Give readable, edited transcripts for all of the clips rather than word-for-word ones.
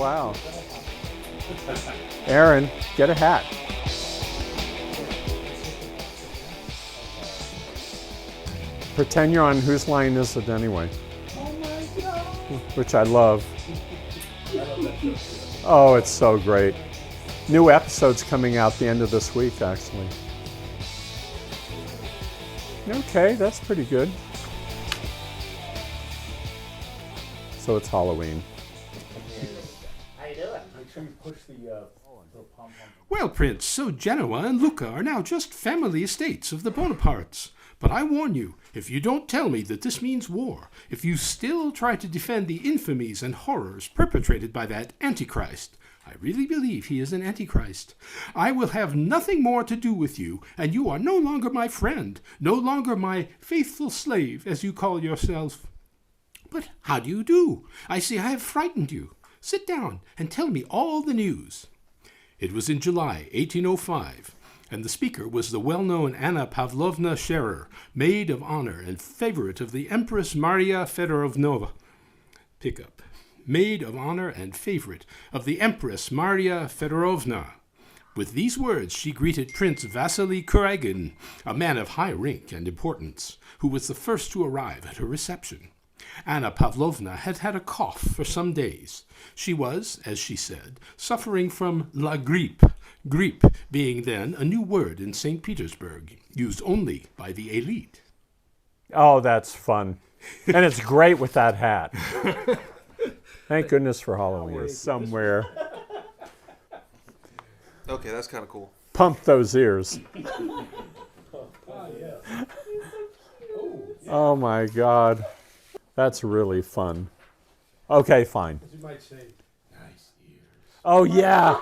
wow. Aaron, get a hat. Pretend you're on Whose Line Is It Anyway? Oh my God. Which I love. Oh, it's so great. New episodes coming out the end of this week, actually. Okay, that's pretty good. So it's Halloween. How you doing? Make sure you push the little pom-pom. Well, Prince, so Genoa and Lucca are now just family estates of the Bonapartes. But I warn you, if you don't tell me that this means war, if you still try to defend the infamies and horrors perpetrated by that Antichrist, I really believe he is an Antichrist, I will have nothing more to do with you, and you are no longer my friend, no longer my faithful slave, as you call yourself. But how do you do? I see I have frightened you. Sit down and tell me all the news. It was in July 1805, and the speaker was the well-known Anna Pavlovna Scherer, maid of honor and favorite of the Empress Maria Fedorovna. Pick up. Maid of honor and favorite of the Empress Maria Fedorovna. With these words she greeted Prince Vasily Kuragin, a man of high rank and importance, who was the first to arrive at her reception. Anna Pavlovna had had a cough for some days. She was, as she said, suffering from la grippe, grippe being then a new word in St. Petersburg, used only by the elite. Oh, that's fun. And it's great with that hat. Thank goodness for Halloween somewhere. Okay, that's kind of cool. Pump those ears. Oh my God. That's really fun. Okay, fine. You might say, nice ears. Oh yeah.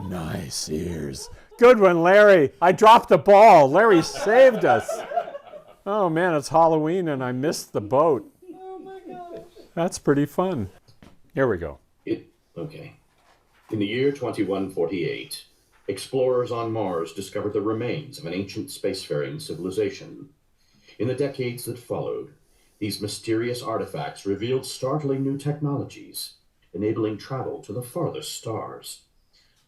Nice ears. Good one, Larry. I dropped the ball. Larry saved us. Oh man, it's Halloween and I missed the boat. Oh my gosh. That's pretty fun. Here we go. Okay. In the year 2148, explorers on Mars discovered the remains of an ancient spacefaring civilization. In the decades that followed, these mysterious artifacts revealed startling new technologies, enabling travel to the farthest stars.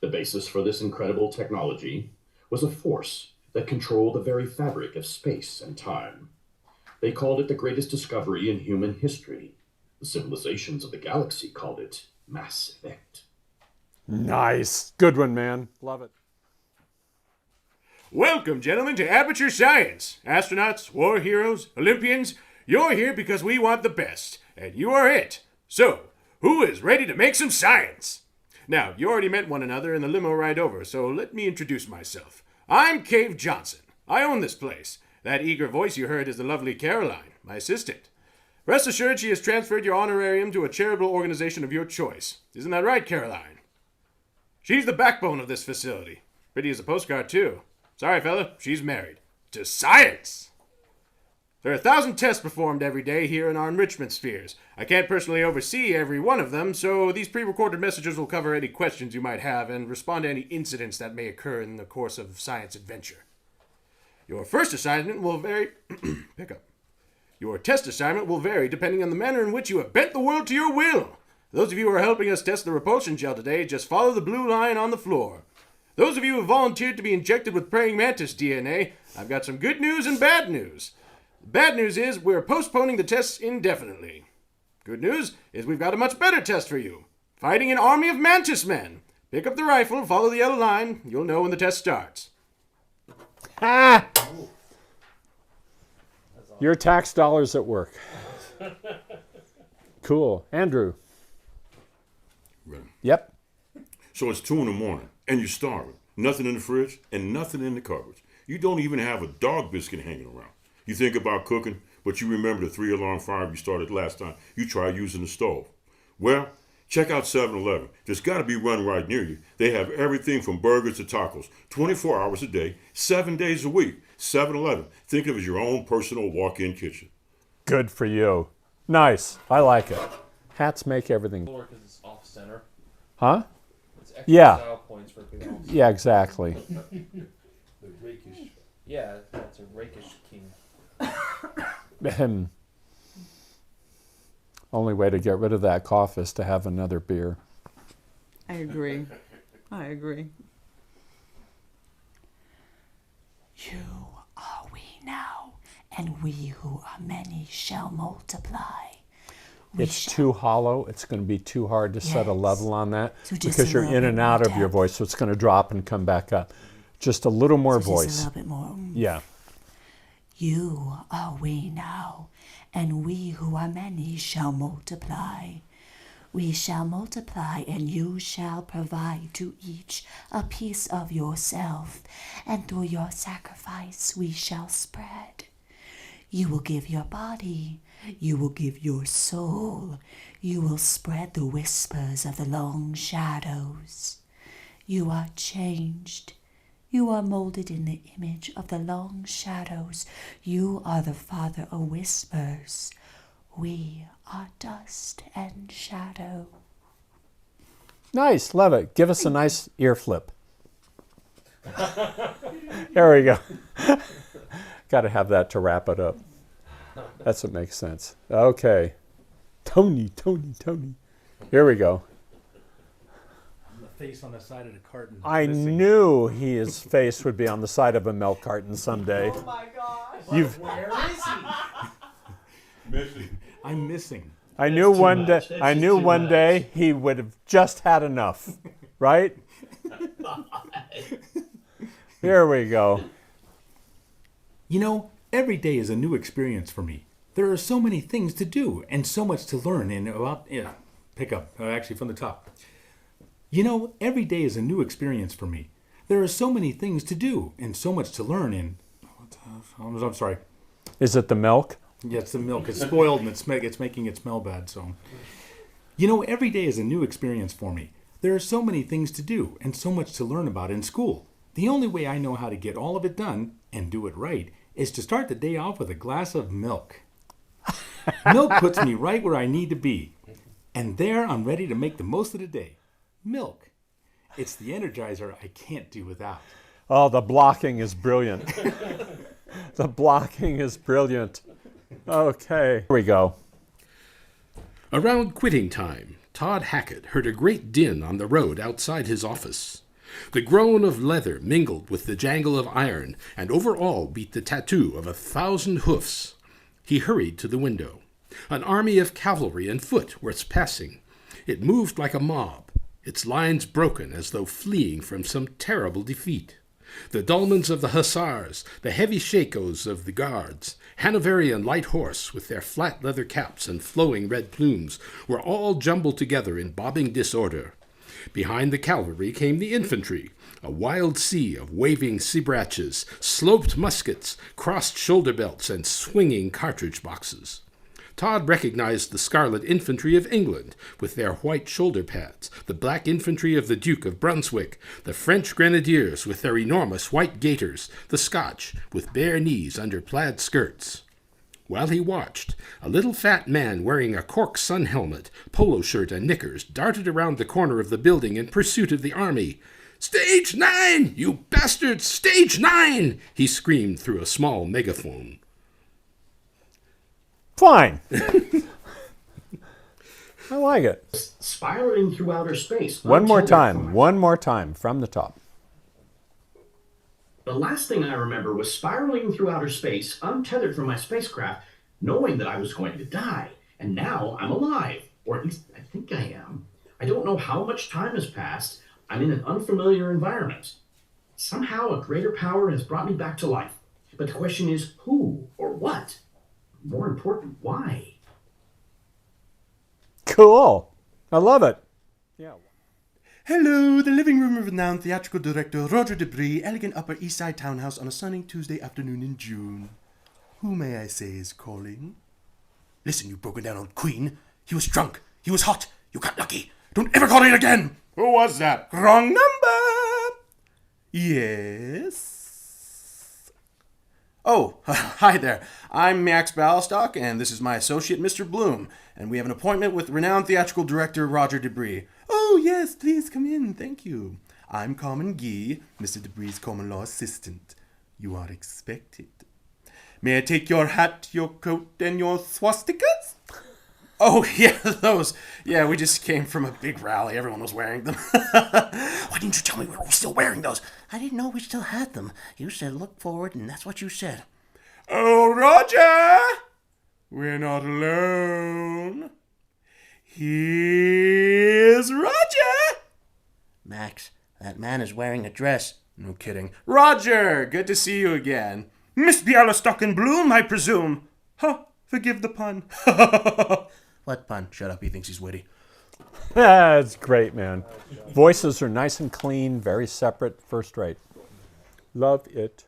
The basis for this incredible technology was a force that controlled the very fabric of space and time. They called it the greatest discovery in human history. The civilizations of the galaxy called it Mass Effect. Nice. Good one, man. Love it. Welcome, gentlemen, to Aperture Science. Astronauts, war heroes, Olympians, you're here because we want the best, and you are it. So, who is ready to make some science? Now, you already met one another in the limo ride over, so let me introduce myself. I'm Cave Johnson. I own this place. That eager voice you heard is the lovely Caroline, my assistant. Rest assured she has transferred your honorarium to a charitable organization of your choice. Isn't that right, Caroline? She's the backbone of this facility. Pretty as a postcard, too. Sorry, fella, she's married. To science! There are 1,000 tests performed every day here in our enrichment spheres. I can't personally oversee every one of them, so these pre-recorded messages will cover any questions you might have and respond to any incidents that may occur in the course of science adventure. Your first assignment will vary... Pick up. Your test assignment will vary depending on the manner in which you have bent the world to your will. Those of you who are helping us test the repulsion gel today, just follow the blue line on the floor. Those of you who have volunteered to be injected with praying mantis DNA, I've got some good news and bad news. The bad news is we're postponing the tests indefinitely. Good news is we've got a much better test for you. Fighting an army of mantis men. Pick up the rifle, follow the yellow line. You'll know when the test starts. Ah! Your tax dollars at work. Cool. Andrew. Ready? Yep. So it's 2 a.m, and you're starving. Nothing in the fridge and nothing in the cupboards. You don't even have a dog biscuit hanging around. You think about cooking, but you remember the 3-alarm fire you started last time you tried using the stove. Well, check out 7-Eleven. There's got to be one right near you. They have everything from burgers to tacos, 24 hours a day, 7 days a week. 7-Eleven. Think of it as your own personal walk-in kitchen. Good for you. Nice. I like it. Hats make everything. Because it's off center. Huh? It's extra Yeah. style points for being off center. Yeah, exactly. The rakish. Yeah, that's a rakish king. Ahem. Only way to get rid of that cough is to have another beer. I agree. I agree. You are we now, and we who are many shall multiply. It's too hollow. It's going to be too hard to set a Yes. level on that So just because a you're little in bit and more out of your depth. voice, so it's going to drop and come back up. Just a little more Just voice. a little bit more. Yeah. You are we now, and we who are many shall multiply. We shall multiply, and you shall provide to each a piece of yourself, and through your sacrifice we shall spread. You will give your body, you will give your soul, you will spread the whispers of the long shadows. You are changed. You are molded in the image of the long shadows. You are the father of whispers. We are dust and shadow. Nice. Love it. Give us a nice ear flip. There we go. Got to have that to wrap it up. That's what makes sense. Okay. Tony. Here we go. The face on the side of the carton. I knew his face would be on the side of a milk carton someday. Oh my gosh. Where is he? Missing. I'm missing. I knew one day. much. That's I just knew too one much. day he would have just had enough, right? Here we go. You know, every day is a new experience for me. There are so many things to do and so much to learn in about, pick up, actually from the top. You know, every day is a new experience for me. There are so many things to do and so much to learn in, I'm sorry. Is it the milk? Yeah, it's the milk. It's spoiled and it's making it smell bad, so. You know, every day is a new experience for me. There are so many things to do and so much to learn about in school. The only way I know how to get all of it done and do it right is to start the day off with a glass of milk. Milk puts me right where I need to be. And there I'm ready to make the most of the day. Milk. It's the energizer I can't do without. Oh, the blocking is brilliant. The blocking is brilliant. Okay, here we go. Around quitting time, Todd Hackett heard a great din on the road outside his office. The groan of leather mingled with the jangle of iron, and over all beat the tattoo of 1,000 hoofs. He hurried to the window. An army of cavalry and foot was passing. It moved like a mob, its lines broken as though fleeing from some terrible defeat. The dolmens of the hussars, the heavy shakos of the guards, Hanoverian light horse with their flat leather caps and flowing red plumes, were all jumbled together in bobbing disorder. Behind the cavalry came the infantry, a wild sea of waving cibraches, sloped muskets, crossed shoulder belts, and swinging cartridge boxes. Todd recognized the Scarlet Infantry of England, with their white shoulder pads, the Black Infantry of the Duke of Brunswick, the French Grenadiers with their enormous white gaiters, the Scotch with bare knees under plaid skirts. While he watched, a little fat man wearing a cork sun helmet, polo shirt, and knickers darted around the corner of the building in pursuit of the army. "Stage 9, you bastards! Stage 9!" he screamed through a small megaphone. Fine. I like it. Spiraling through outer space. One more untethered time. from One more time from the top. The last thing I remember was spiraling through outer space, untethered from my spacecraft, knowing that I was going to die. And now I'm alive. Or at least I think I am. I don't know how much time has passed. I'm in an unfamiliar environment. Somehow a greater power has brought me back to life. But the question is, who or what? More important, why? Cool. I love it. Yeah. Hello, the living room of renowned theatrical director Roger Debris, elegant Upper East Side townhouse on a sunny Tuesday afternoon in June. Who may I say is calling? Listen, you broken down old queen. He was drunk. He was hot. You got lucky. Don't ever call it again. Who was that? Wrong number. Yes. Oh, hi there. I'm Max Balstock, and this is my associate, Mr. Bloom, and we have an appointment with renowned theatrical director Roger Debris. Oh, yes, please come in. Thank you. I'm Carmen Guy, Mr. Debris' common law assistant. You are expected. May I take your hat, your coat, and your swastikas? Oh, yeah, those. Yeah, we just came from a big rally. Everyone was wearing them. Why didn't you tell me we were still wearing those? I didn't know we still had them. You said look forward, and that's what you said. Oh, Roger! We're not alone. Here's Roger! Max, that man is wearing a dress. No kidding. Roger, good to see you again. Miss Bialystok in bloom, I presume. Huh, forgive the pun. What pun? Shut up, he thinks he's witty. That's great, man. Voices are nice and clean, very separate, first rate. Love it.